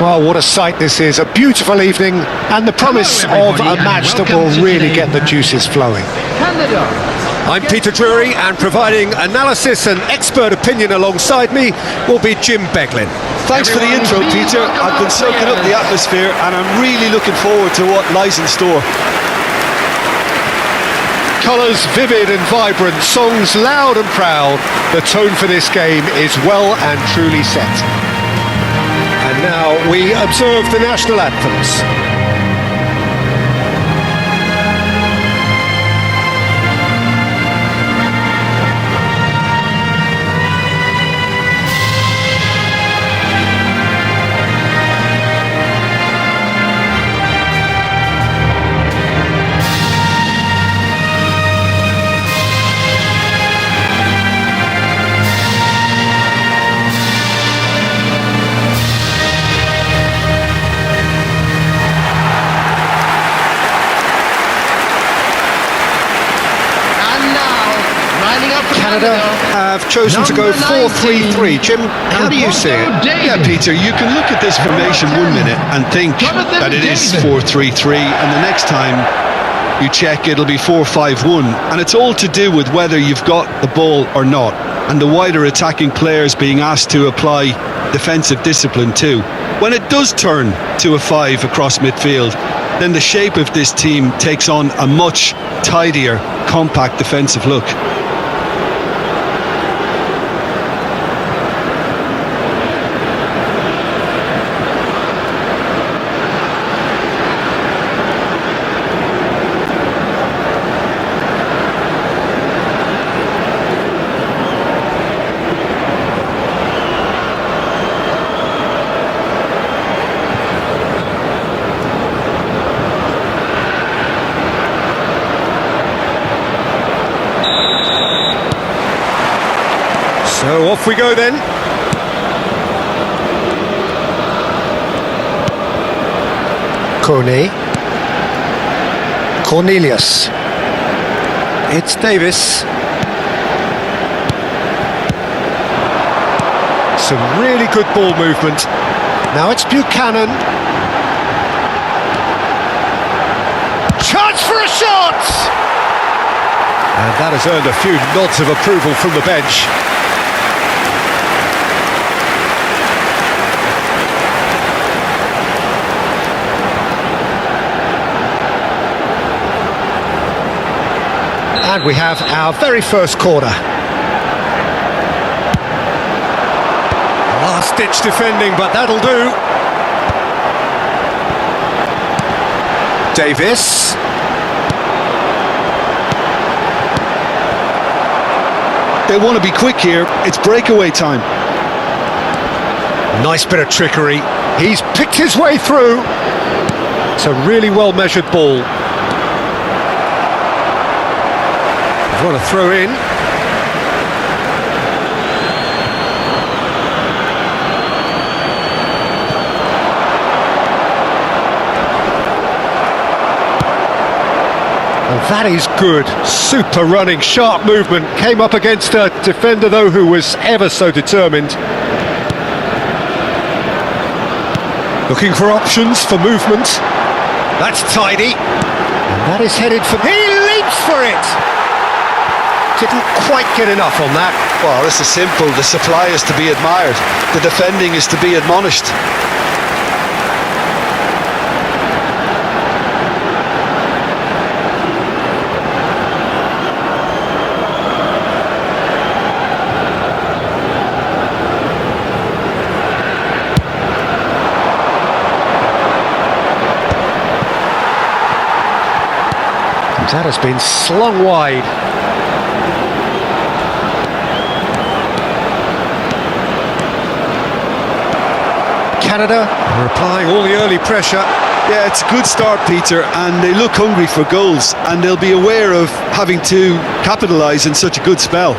Well, what a sight this is, a beautiful evening and the promise of a match that will really get the juices flowing. I'm Peter Drury, and providing analysis and expert opinion alongside me will be Jim Beglin. Thanks for the intro, Peter. I've been soaking up the atmosphere and I'm really looking forward to what lies in store. Colours vivid and vibrant, songs loud and proud. The tone for this game is well and truly set. And now we observe the national anthems. Canada have chosen to go 4-3-3. Jim, how do you see it? Yeah, Peter, you can look at this formation 1 minute and think that it is 4-3-3, and the next time you check it'll be 4-5-1, and it's all to do with whether you've got the ball or not, and the wider attacking players being asked to apply defensive discipline too. When it does turn to a 5 across midfield, then the shape of this team takes on a much tidier, compact defensive look. So off we go then. Cornelius. It's Davis. Some really good ball movement. Now it's Buchanan. Chance for a shot! And that has earned a few nods of approval from the bench. And we have our very first corner. Last-ditch defending, but that'll do. Davis. They want to be quick here. It's breakaway time. Nice bit of trickery. He's picked his way through. It's a really well-measured ball. What a throw in. And that is good. Super running, sharp movement. Came up against a defender, though, who was ever so determined. Looking for options for movement. That's tidy. And that is headed for... He leaps for it! Didn't quite get enough on that. Well, this is simple. The supply is to be admired. The defending is to be admonished. That has been slung wide. Canada are applying all the early pressure. Yeah, it's a good start, Peter, and they look hungry for goals, and they'll be aware of having to capitalise in such a good spell.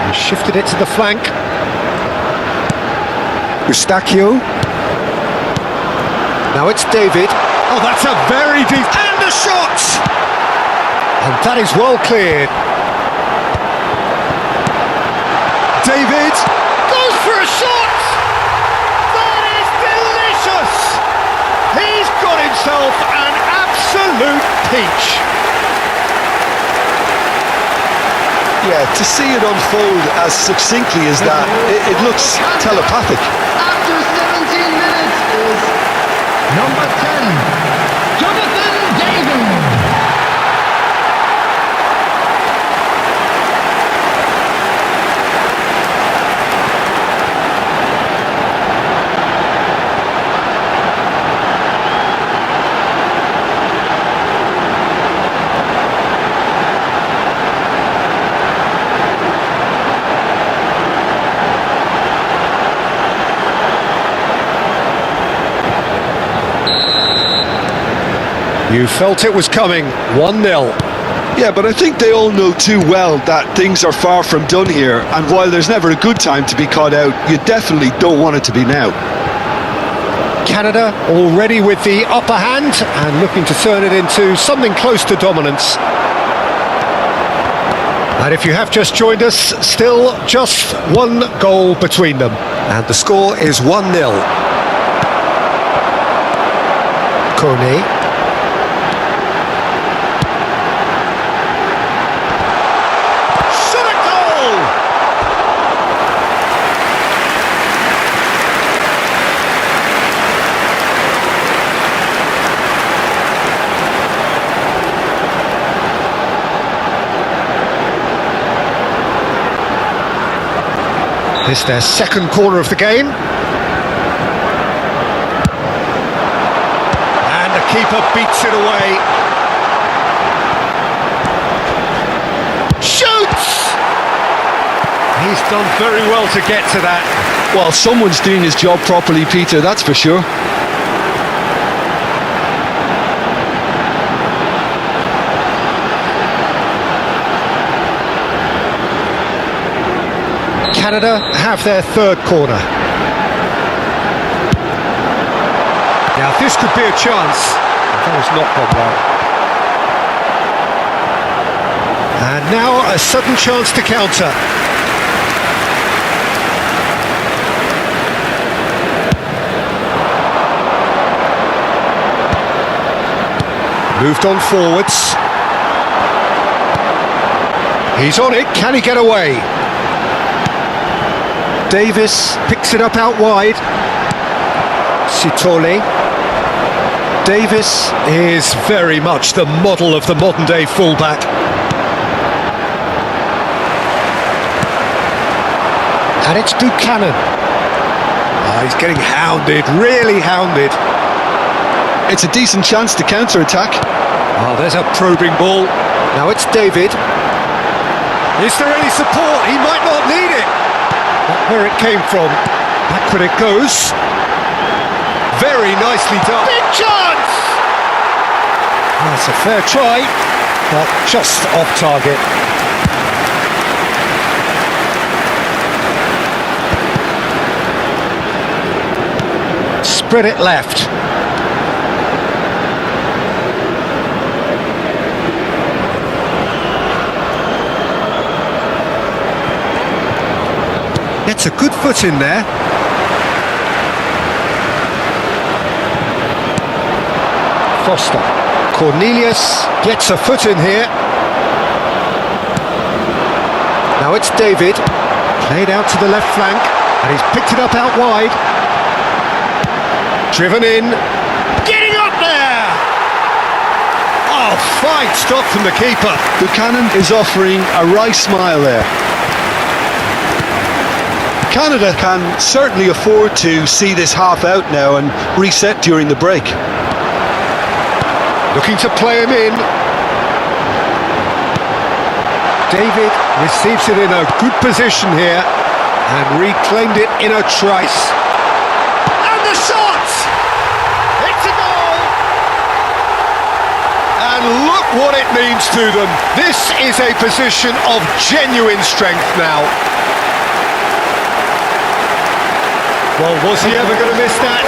He shifted it to the flank. Eustachio. Now it's David. Oh, that's a very deep... And a shot! And that is well cleared. David goes for a shot! That is delicious! He's got himself an absolute peach. Yeah, to see it unfold as succinctly as that, it looks telepathic. After 17 minutes is number 10, Jonathan David. You felt it was coming, 1-0. Yeah, but I think they all know too well that things are far from done here, and while there's never a good time to be caught out, you definitely don't want it to be now. Canada already with the upper hand and looking to turn it into something close to dominance. And if you have just joined us, still just one goal between them. And the score is 1-0. Kone. This is their second corner of the game. And the keeper beats it away. Shoots! He's done very well to get to that. Well, someone's doing his job properly, Peter, that's for sure. Canada have their third corner. Now this could be a chance. That was not gone well. And now a sudden chance to counter. Moved on forwards. He's on it, can he get away? Davis picks it up out wide. Sitole. Davis is very much the model of the modern day fullback. And it's Buchanan. Oh, he's getting hounded, really hounded. It's a decent chance to counter-attack. Oh, there's a probing ball. Now it's David. Is there any support? He might not need it. Where it came from. Backward it goes. Very nicely done. Big chance! That's a fair try, but just off target. Spread it left. Gets a good foot in there. Foster. Cornelius gets a foot in here. Now it's David. Played out to the left flank. And he's picked it up out wide. Driven in. Getting up there! Oh, fine stop from the keeper. Buchanan is offering a wry smile there. Canada can certainly afford to see this half out now and reset during the break. Looking to play him in. David receives it in a good position here and reclaimed it in a trice. And the shot! and look what it means to them. This is a position of genuine strength now. Well, was he ever going to miss that?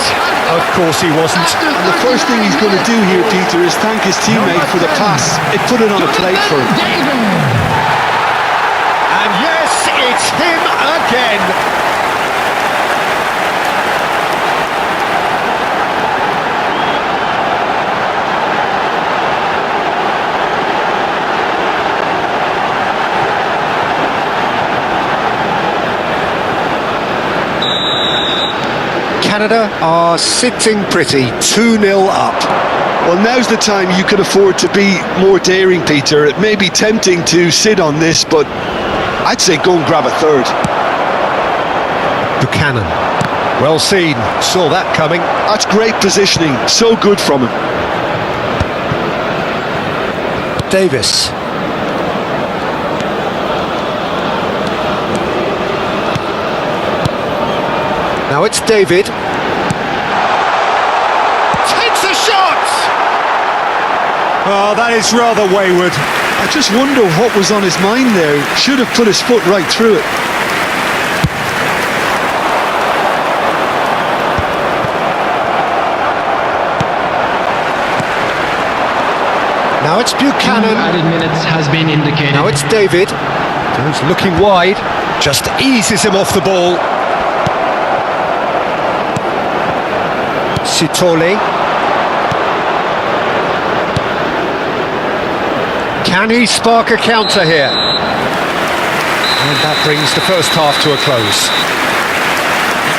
Of course he wasn't. And the first thing he's going to do here, Peter, is thank his teammate for the pass. It put it on a plate for him. And yes, it's him again. Canada are sitting pretty, 2-0 up. Well, now's the time you can afford to be more daring, Peter. It may be tempting to sit on this, but I'd say go and grab a third. Buchanan. Well seen, saw that coming. That's great positioning, so good from him. Davis. Now it's David. Takes a shot! Oh, that is rather wayward. I just wonder what was on his mind there. Should have put his foot right through it. Now it's Buchanan. Added minutes has been indicated. Now it's David. Goes looking wide. Just eases him off the ball. Sitole. Can he spark a counter here? And that brings the first half to a close.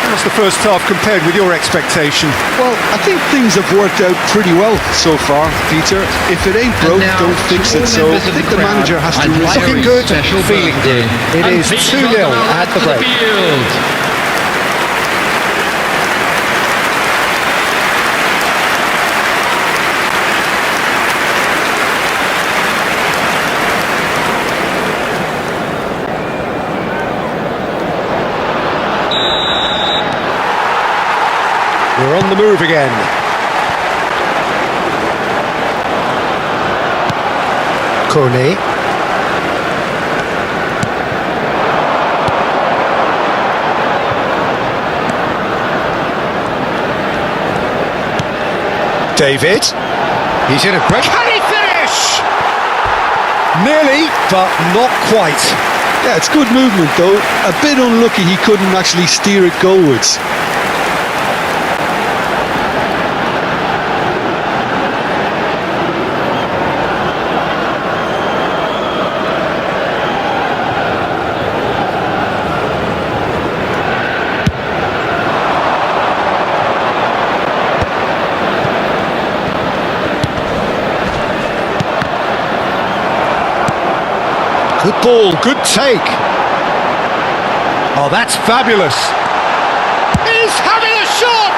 How's the first half compared with your expectation? Well, I think things have worked out pretty well so far, Peter. If it ain't broke, don't fix it. So I think the manager has to Looking good, feeling good. It is 2-0 at the break. We're on the move again. Corney. David. He's in a great... Can he finish? Nearly, but not quite. Yeah, it's good movement though. A bit unlucky he couldn't actually steer it goalwards. Good ball, good take. Oh, that's fabulous. He's having a shot!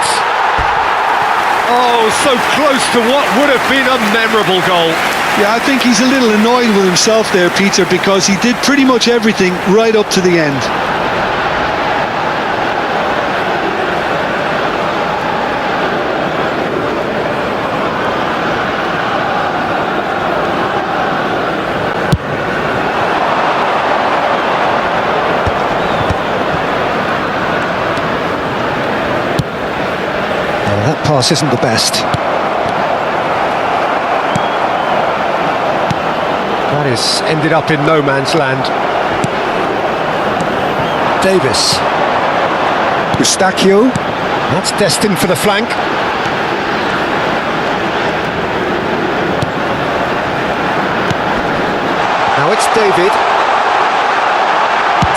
Oh, so close to what would have been a memorable goal. Yeah, I think he's a little annoyed with himself there, Peter, because he did pretty much everything right up to the end. That pass isn't the best. That is ended up in no man's land. Davis. Eustachio. That's destined for the flank. Now it's David.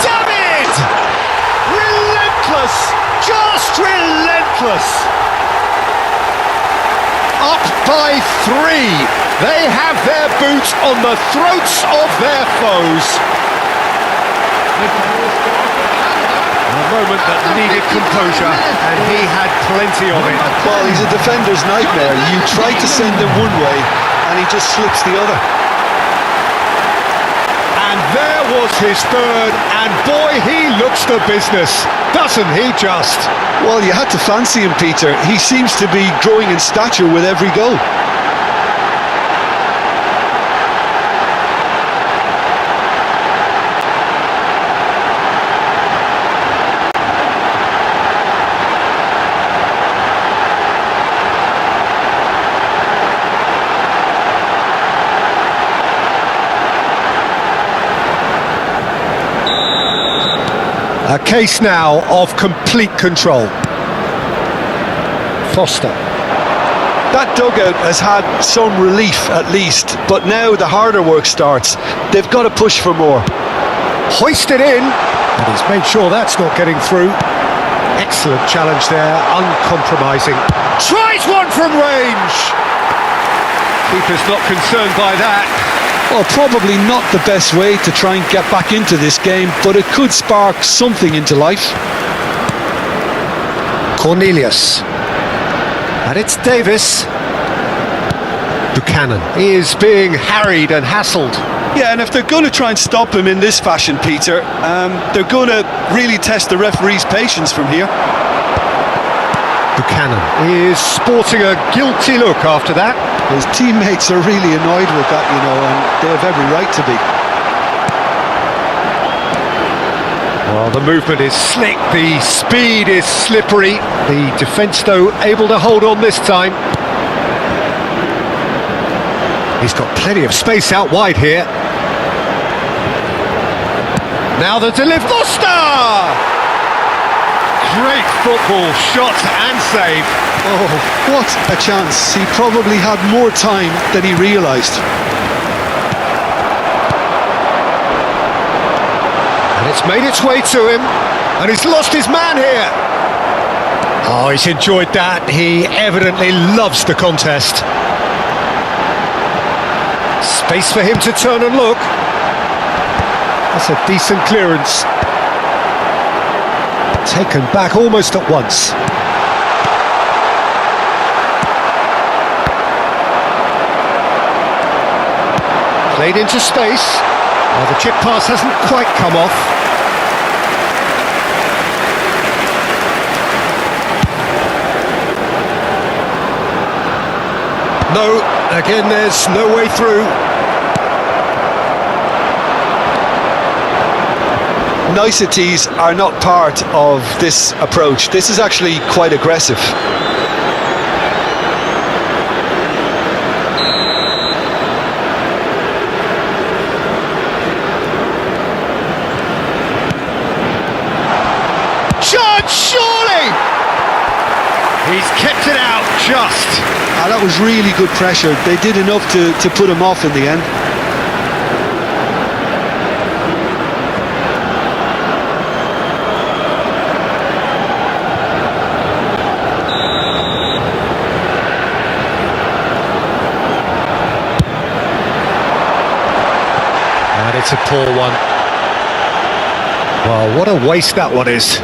David! Relentless! Just relentless! Up by 3. They have their boots on the throats of their foes. A moment that needed composure, and he had plenty of it. Well, he's a defender's nightmare. You try to send him one way, and he just slips the other. And there was his third, and boy, he looks the business, doesn't he just? Well, you had to fancy him, Peter. He seems to be growing in stature with every goal. A case now of complete control. Foster. That dugout has had some relief at least, but now the harder work starts. They've got to push for more. Hoisted in, and he's made sure that's not getting through. Excellent challenge there, uncompromising. Tries one from range! Keeper's not concerned by that. Well, probably not the best way to try and get back into this game, but it could spark something into life. Cornelius. And it's Davis. Buchanan. He is being harried and hassled. Yeah, and if they're going to try and stop him in this fashion, Peter, they're going to really test the referee's patience from here. Buchanan is sporting a guilty look after that. His teammates are really annoyed with that, you know, and they have every right to be. Well, the movement is slick, the speed is slippery. The defence, though, able to hold on this time. He's got plenty of space out wide here. Now the delivery. Foster! Great football, shot and save. Oh, what a chance. He probably had more time than he realised. And it's made its way to him, and he's lost his man here. Oh, he's enjoyed that. He evidently loves the contest. Space for him to turn and look. That's a decent clearance. Taken back almost at once. Played into space. Well, the chip pass hasn't quite come off. No, again there's no way through. Niceties are not part of this approach. This is actually quite aggressive. Chance, surely! He's kept it out just. That was really good pressure. They did enough to put him off in the end. And it's a poor one. Well, what a waste that one is.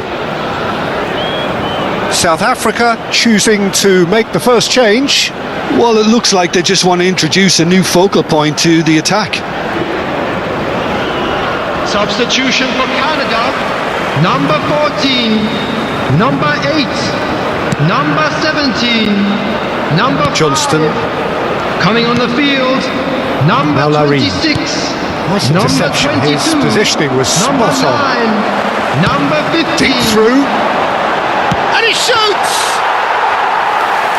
South Africa choosing to make the first change. Well, it looks like they just want to introduce a new focal point to the attack. Substitution for Canada. Number 14, number 8, number 17, number 5. Johnston. Coming on the field, number Mallory. 26. Nice Number interception. 22, His positioning was number spot on. 9, number 15. Deep through. And he shoots!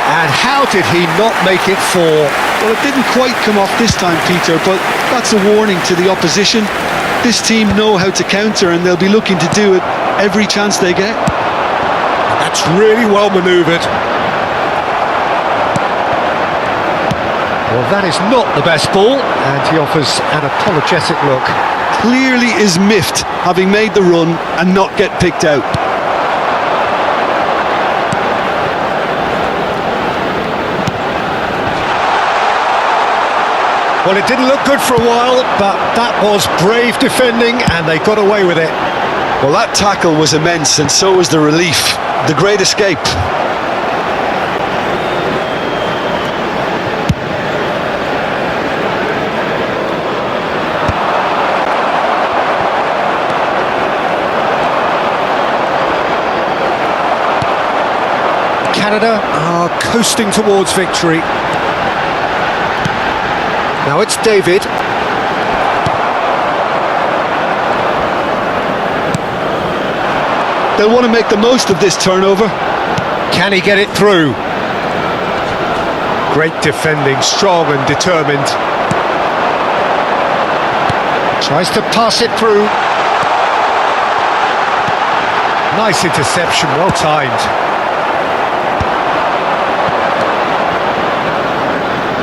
And how did he not make it 4? Well, it didn't quite come off this time, Peter, but that's a warning to the opposition. This team know how to counter, and they'll be looking to do it every chance they get. That's really well manoeuvred. Well, that is not the best ball, and he offers an apologetic look. Clearly is miffed, having made the run and not get picked out. Well, it didn't look good for a while, but that was brave defending, and they got away with it. Well, that tackle was immense, and so was the relief. The great escape. Canada are coasting towards victory. Now it's David. They'll want to make the most of this turnover. Can he get it through? Great defending, strong and determined. Tries to pass it through. Nice interception, well timed.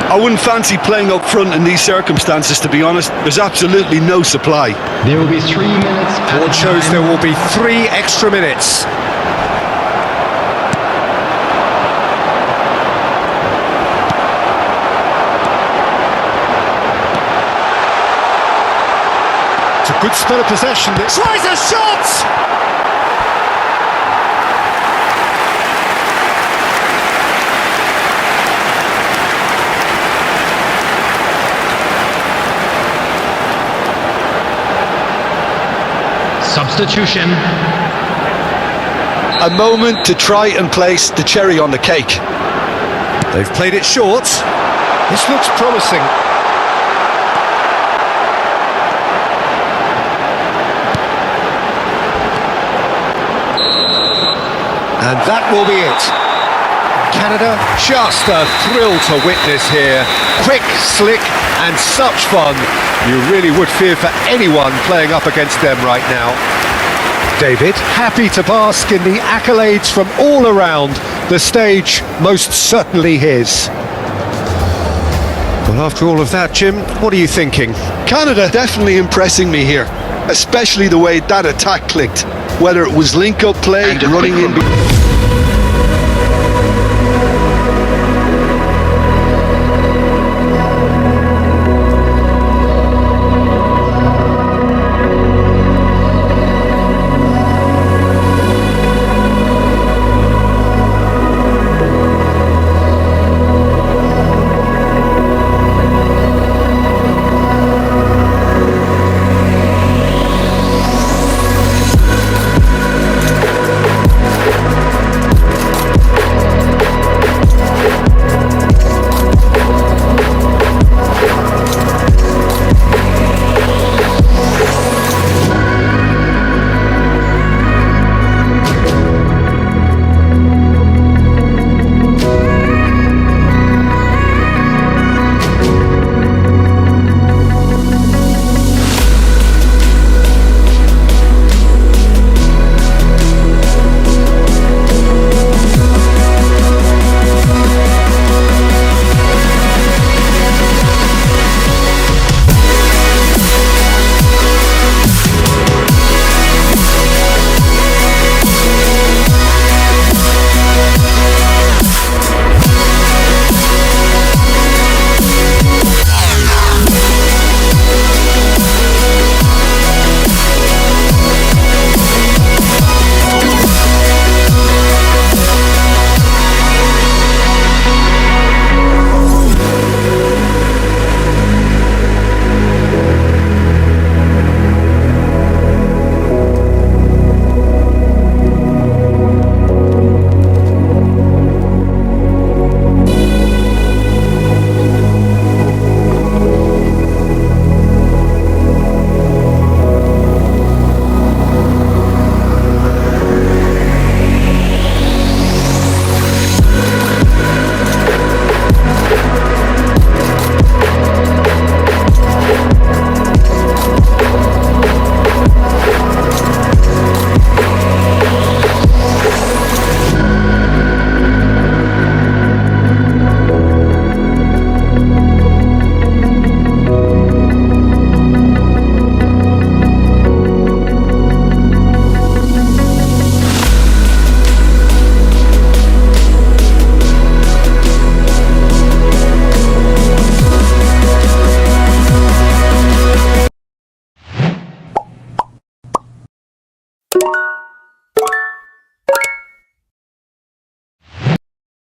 I wouldn't fancy playing up front in these circumstances, to be honest. There's absolutely no supply. There will be 3 minutes. Board shows there will be 3 extra minutes. It's a good spell of possession. Tries a shot! Substitution. A moment to try and place the cherry on the cake. They've played it short. This looks promising. And that will be it. Canada, just a thrill to witness here. Quick, slick, and such fun. You really would fear for anyone playing up against them right now. David, happy to bask in the accolades from all around. The stage most certainly his. Well, after all of that, Jim, what are you thinking? Canada definitely impressing me here, especially the way that attack clicked. Whether it was link-up play, And a running quick in...